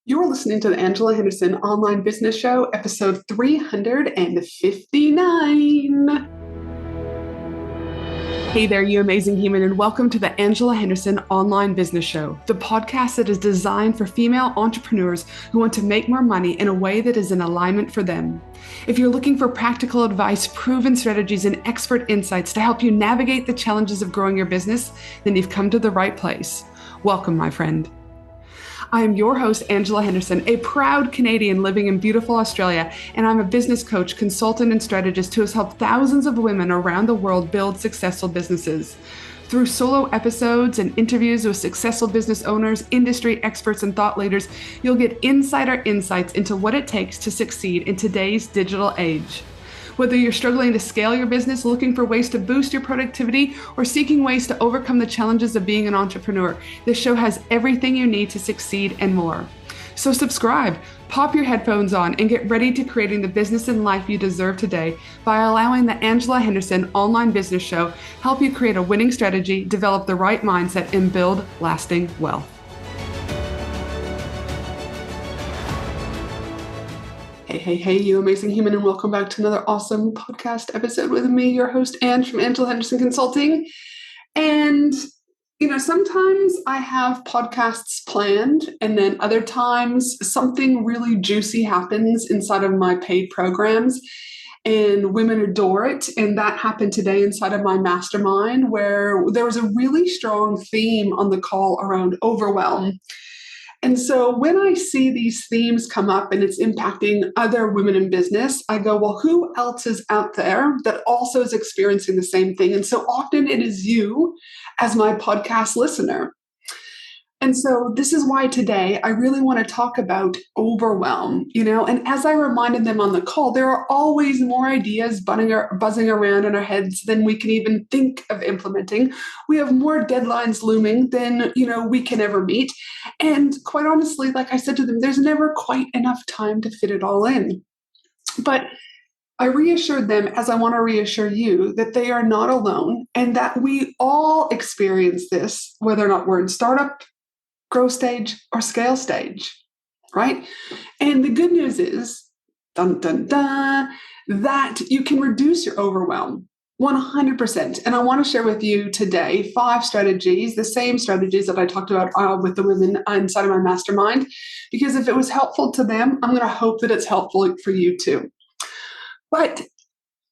You're listening to the Angela Henderson Online Business Show, episode 359. Hey there, you amazing human, and welcome to the Angela Henderson Online Business Show, the podcast that is designed for female entrepreneurs who want to make more money in a way that is in alignment for them. If you're looking for practical advice, proven strategies, and expert insights to help you navigate the challenges of growing your business, then you've come to the right place. Welcome, my friend. I am your host, Angela Henderson, a proud Canadian living in beautiful Australia, and I'm a business coach, consultant, and strategist who has helped thousands of women around the world build successful businesses. Through solo episodes and interviews with successful business owners, industry experts, and thought leaders, you'll get insider insights into what it takes to succeed in today's digital age. Whether you're struggling to scale your business, looking for ways to boost your productivity, or seeking ways to overcome the challenges of being an entrepreneur, this show has everything you need to succeed and more. So subscribe, pop your headphones on, and get ready to creating the business and life you deserve today by allowing the Angela Henderson Online Business Show help you create a winning strategy, develop the right mindset, and build lasting wealth. Hey, you amazing human, and welcome back to another awesome podcast episode with me, your host, Ange from Angela Henderson Consulting. And, sometimes I have podcasts planned, and then other times something really juicy happens inside of my paid programs, and women adore it. And that happened today inside of my mastermind, where there was a really strong theme on the call around overwhelm. And so when I see these themes come up and it's impacting other women in business, I go, well, who else is out there that also is experiencing the same thing? And so often it is you as my podcast listener. And so this is why today I really want to talk about overwhelm, and as I reminded them on the call, there are always more ideas buzzing around in our heads than we can even think of implementing. We have more deadlines looming than, we can ever meet. And quite honestly, like I said to them, there's never quite enough time to fit it all in. But I reassured them, as I want to reassure you, that they are not alone and that we all experience this, whether or not we're in startup, growth stage, or scale stage, right? And the good news is, that you can reduce your overwhelm 100%. And I want to share with you today 5 strategies, the same strategies that I talked about with the women inside of my mastermind, because if it was helpful to them, I'm going to hope that it's helpful for you too. But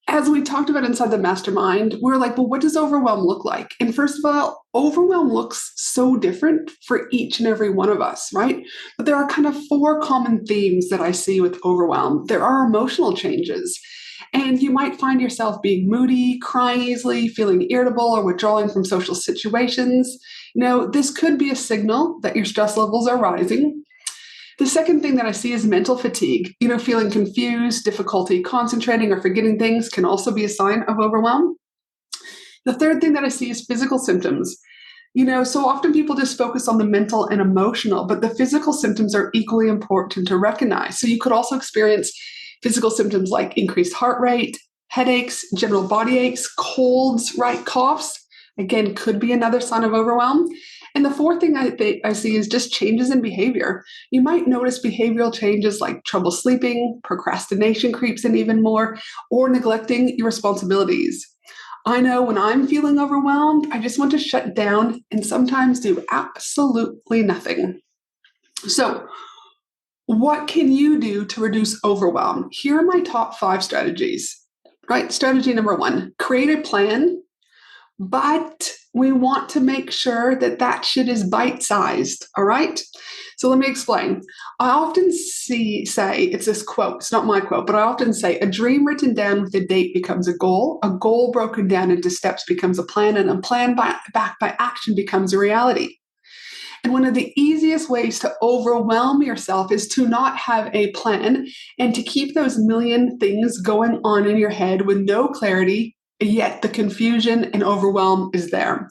as we talked about inside the mastermind, we're like, well, what does overwhelm look like? And first of all, overwhelm looks so different for each and every one of us, right? But there are kind of 4 common themes that I see with overwhelm. There are emotional changes, and you might find yourself being moody, crying easily, feeling irritable, or withdrawing from social situations. This could be a signal that your stress levels are rising. The second thing that I see is mental fatigue. Feeling confused, difficulty concentrating, or forgetting things can also be a sign of overwhelm. The third thing that I see is physical symptoms. So often people just focus on the mental and emotional, but the physical symptoms are equally important to recognize. So you could also experience physical symptoms like increased heart rate, headaches, general body aches, colds, right? Coughs. Again, could be another sign of overwhelm. And the fourth thing I see is just changes in behavior. You might notice behavioral changes like trouble sleeping, procrastination creeps in even more, or neglecting your responsibilities. I know when I'm feeling overwhelmed, I just want to shut down and sometimes do absolutely nothing. So, what can you do to reduce overwhelm? Here are my top 5 strategies, right? Strategy number 1, create a plan. But we want to make sure that shit is bite-sized, all right? So let me explain. I often say, it's this quote, it's not my quote, but I often say, a dream written down with a date becomes a goal broken down into steps becomes a plan, and a plan backed by action becomes a reality. And one of the easiest ways to overwhelm yourself is to not have a plan and to keep those million things going on in your head with no clarity, yet the confusion and overwhelm is there.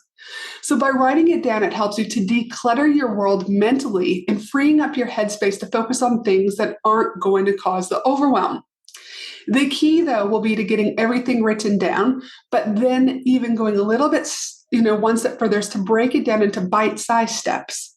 So by writing it down, it helps you to declutter your world mentally and freeing up your headspace to focus on things that aren't going to cause the overwhelm. The key, though, will be to getting everything written down, but then even going a little bit, one step further, is to break it down into bite-sized steps.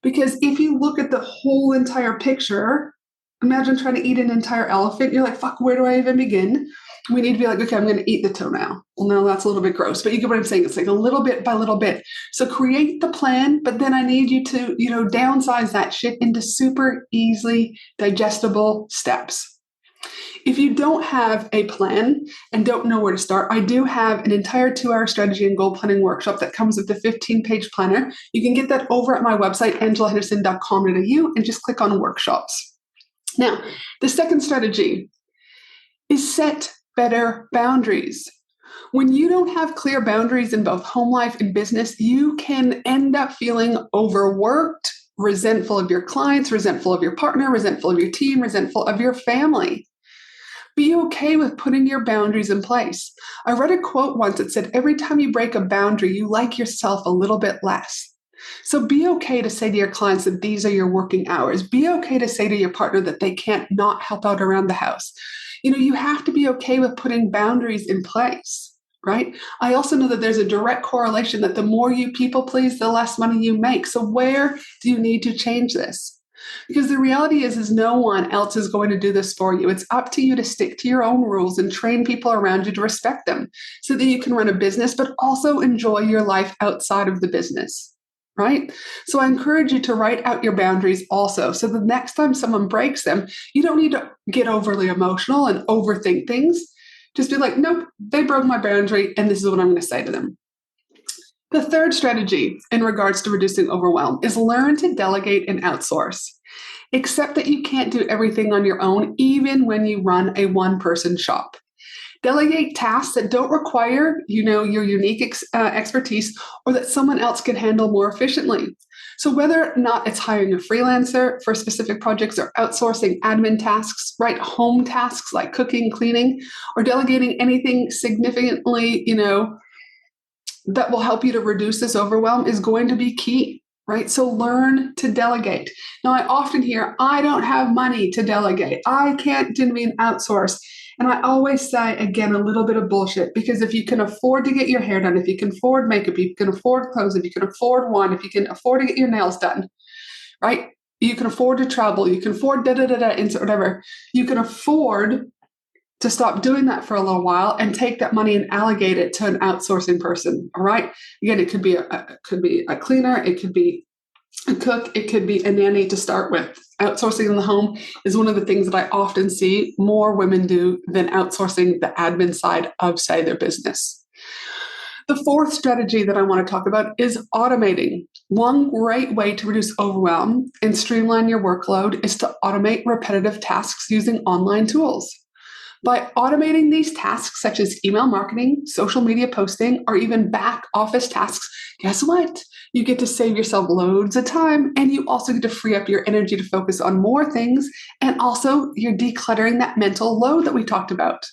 Because if you look at the whole entire picture, imagine trying to eat an entire elephant. You're like, fuck, where do I even begin? We need to be like, okay, I'm going to eat the toenail. Well, no, that's a little bit gross, but you get what I'm saying. It's like a little bit by little bit. So create the plan, but then I need you to, downsize that shit into super easily digestible steps. If you don't have a plan and don't know where to start, I do have an entire 2-hour strategy and goal planning workshop that comes with the 15-page planner. You can get that over at my website, angelahenderson.com.au, and just click on workshops. Now, the second strategy is set better boundaries. When you don't have clear boundaries in both home life and business, you can end up feeling overworked, resentful of your clients, resentful of your partner, resentful of your team, resentful of your family. Be okay with putting your boundaries in place. I read a quote once that said, every time you break a boundary, you like yourself a little bit less. So be okay to say to your clients that these are your working hours. Be okay to say to your partner that they can't not help out around the house. You have to be okay with putting boundaries in place, right? I also know that there's a direct correlation that the more you people please, the less money you make. So where do you need to change this? Because the reality is no one else is going to do this for you. It's up to you to stick to your own rules and train people around you to respect them so that you can run a business, but also enjoy your life outside of the business, right? So I encourage you to write out your boundaries also. So the next time someone breaks them, you don't need to get overly emotional and overthink things. Just be like, nope, they broke my boundary, and this is what I'm going to say to them. The third strategy in regards to reducing overwhelm is learn to delegate and outsource. Accept that you can't do everything on your own, even when you run a one-person shop. Delegate tasks that don't require, your unique expertise or that someone else can handle more efficiently. So whether or not it's hiring a freelancer for specific projects or outsourcing admin tasks, right, home tasks like cooking, cleaning, or delegating anything significantly, that will help you to reduce this overwhelm is going to be key, right? So learn to delegate. Now, I often hear, I don't have money to delegate. I can't outsource. And I always say, again, a little bit of bullshit, because if you can afford to get your hair done, if you can afford makeup, if you can afford clothes, if you can afford wine, if you can afford to get your nails done, right? You can afford to travel, you can afford insert whatever. You can afford to stop doing that for a little while and take that money and allocate it to an outsourcing person. All right. Again, it could be a cleaner, it could be a cook, it could be a nanny to start with. Outsourcing in the home is one of the things that I often see more women do than outsourcing the admin side of, say, their business. The fourth strategy that I want to talk about is automating. One great way to reduce overwhelm and streamline your workload is to automate repetitive tasks using online tools. By automating these tasks, such as email marketing, social media posting, or even back office tasks, guess what? You get to save yourself loads of time, and you also get to free up your energy to focus on more things, and also you're decluttering that mental load that we talked about.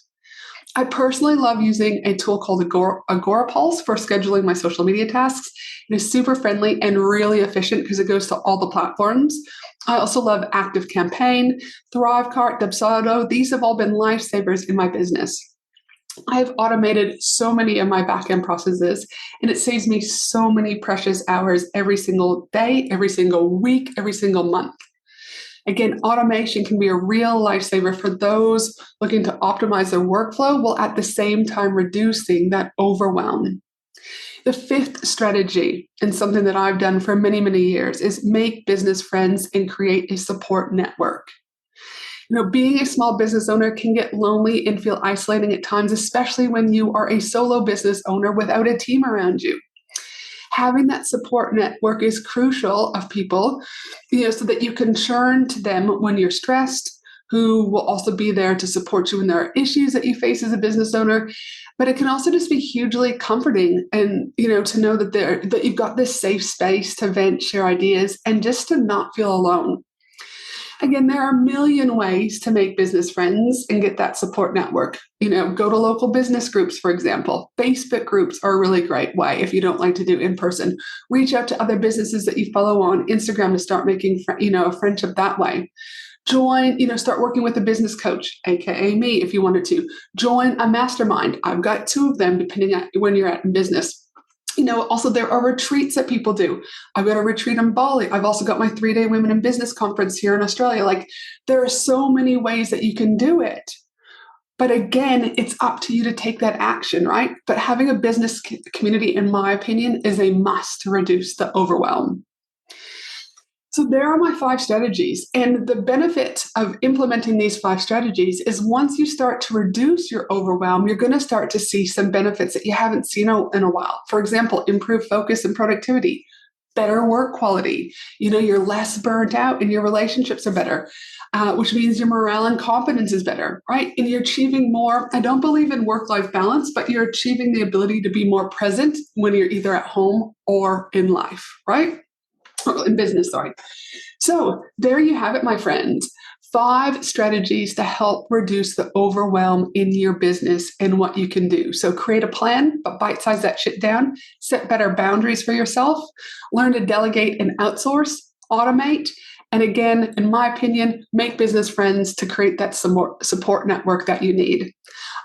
I personally love using a tool called Agorapulse for scheduling my social media tasks. It is super friendly and really efficient because it goes to all the platforms. I also love ActiveCampaign, Thrivecart, Dubsado. These have all been lifesavers in my business. I've automated so many of my back-end processes, and it saves me so many precious hours every single day, every single week, every single month. Again, automation can be a real lifesaver for those looking to optimize their workflow while at the same time reducing that overwhelm. The fifth strategy, and something that I've done for many, many years, is make business friends and create a support network. Being a small business owner can get lonely and feel isolating at times, especially when you are a solo business owner without a team around you. Having that support network is crucial of people, so that you can turn to them when you're stressed, who will also be there to support you when there are issues that you face as a business owner. But it can also just be hugely comforting and, to know that you've got this safe space to vent, share ideas, and just to not feel alone. Again, there are a million ways to make business friends and get that support network. Go to local business groups, for example. Facebook groups are a really great way if you don't like to do in person. Reach out to other businesses that you follow on Instagram to start making, a friendship that way. Join, start working with a business coach, aka me, if you wanted to. Join a mastermind. I've got 2 of them, depending on when you're at in business. Also there are retreats that people do. I've got a retreat in Bali. I've also got my 3-day Women in Business conference here in Australia. Like, there are so many ways that you can do it. But again, it's up to you to take that action, right? But having a business community, in my opinion, is a must to reduce the overwhelm. So there are my 5 strategies. And the benefit of implementing these 5 strategies is once you start to reduce your overwhelm, you're going to start to see some benefits that you haven't seen in a while. For example, improved focus and productivity, better work quality. You're less burnt out and your relationships are better, which means your morale and confidence is better, right? And you're achieving more. I don't believe in work-life balance, but you're achieving the ability to be more present when you're either at home or in life, right? Or in business, sorry. So there you have it, my friends. 5 strategies to help reduce the overwhelm in your business and what you can do. So create a plan, but bite-size that shit down. Set better boundaries for yourself. Learn to delegate and outsource. Automate. And again, in my opinion, make business friends to create that support network that you need.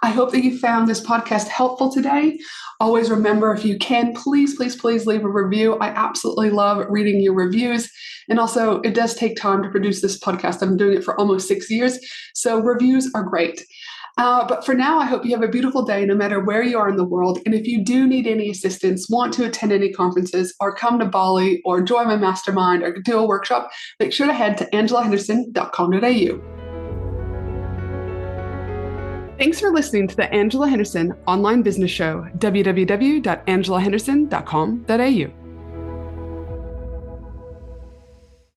I hope that you found this podcast helpful today. Always remember, if you can, please, please, please leave a review. I absolutely love reading your reviews. And also, it does take time to produce this podcast. I'm doing it for almost 6 years. So reviews are great. But for now, I hope you have a beautiful day, no matter where you are in the world. And if you do need any assistance, want to attend any conferences, or come to Bali, or join my mastermind, or do a workshop, make sure to head to angelahenderson.com.au. Thanks for listening to the Angela Henderson Online Business Show, www.angelahenderson.com.au.